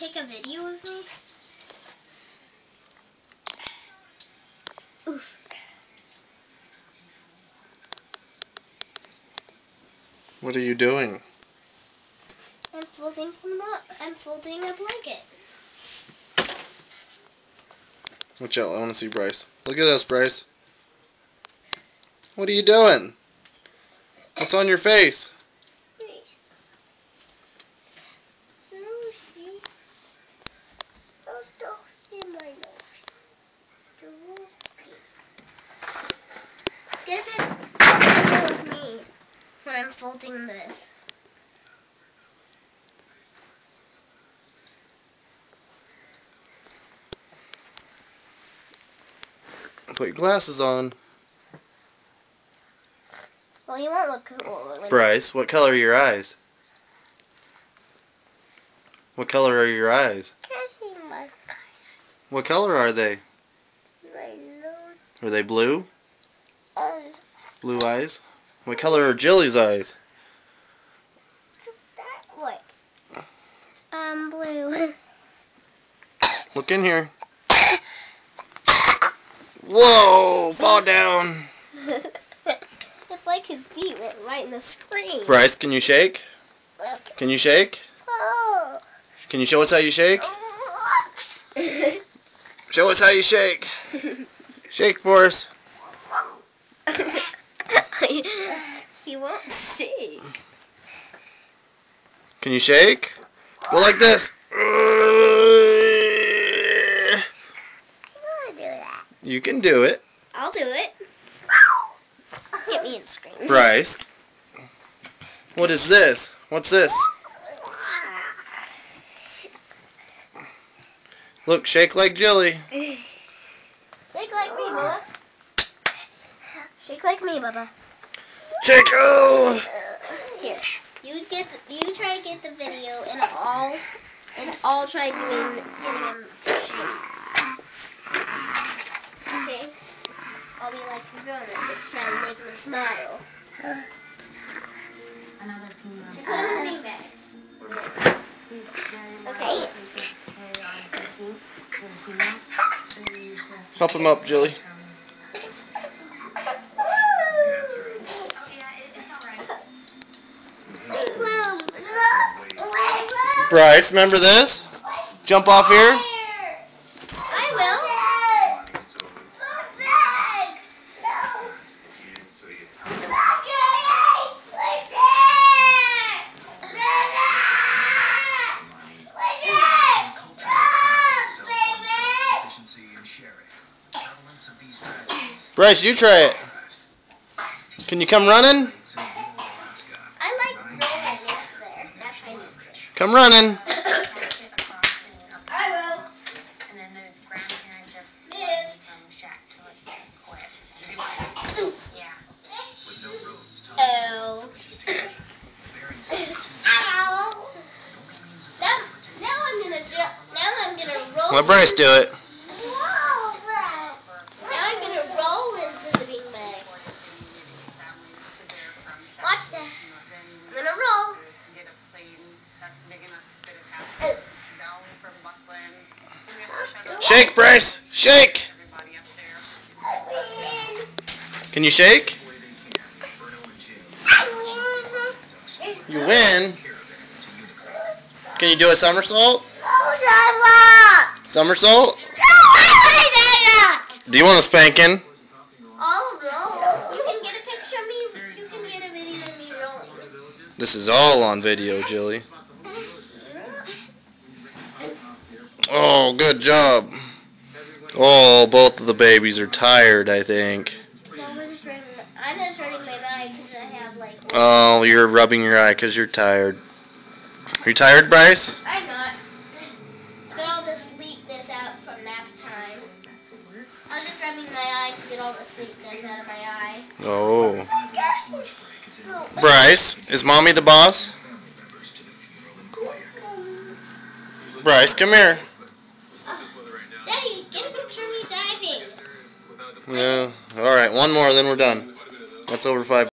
take a video of me? Oof. What are you doing? I'm folding a blanket. Watch out, I want to see Bryce. Look at us, Bryce. What are you doing? What's on your face? Get a video of me when I'm folding this. Put your glasses on. Well, you won't look cool. Bryce, what color are your eyes? What color are your eyes? What color are they? Are they blue? Blue eyes? What color are Jilly's eyes? Blue. Look in here. Whoa! Fall down. It's like his feet went right in the screen. Bryce, can you shake? Can you shake? Oh. Can you show us how you shake? Show us how you shake. Shake for us. He won't shake. Can you shake? Go like this. You can do it. I'll do it. Get me in the screen. Bryce. What is this? What's this? Look, shake like Jilly. Shake like me, Bubba. Shake like me, Bubba. Shake! Oh! Here, you try to get the video, and I'll try getting him to shake. Okay? I'll be like the grown-up that's trying to make him smile. Put him in the bean bag. Okay. Help him up, Jilly. Bryce, remember this? Jump off here. I will. Bryce, you try it. Can you come running? I like this there. That's my favorite. Come running. I will. Oh. Ow. Now I'm gonna jump. Now I'm gonna roll. Let Bryce do it. Watch that. I'm gonna roll. Shake, Bryce. Shake. Can you shake? You win. Can you do a somersault? Somersault? Do you want a spanking? I'll roll. You can get a picture of me. You can get a video of me rolling. This is all on video, Jilly. Oh, good job. Oh, both of the babies are tired, I think. No, I'm just rubbing my eye because I have like... Oh, you're rubbing your eye because you're tired. Are you tired, Bryce? I'm not. I got all the sleepiness out from nap time. I was just rubbing my eye to get all the sleepiness out of my eye. Oh. Bryce, is Mommy the boss? Bryce, come here. Daddy, get a picture of me diving. Yeah. All right, one more, then we're done. That's over 5.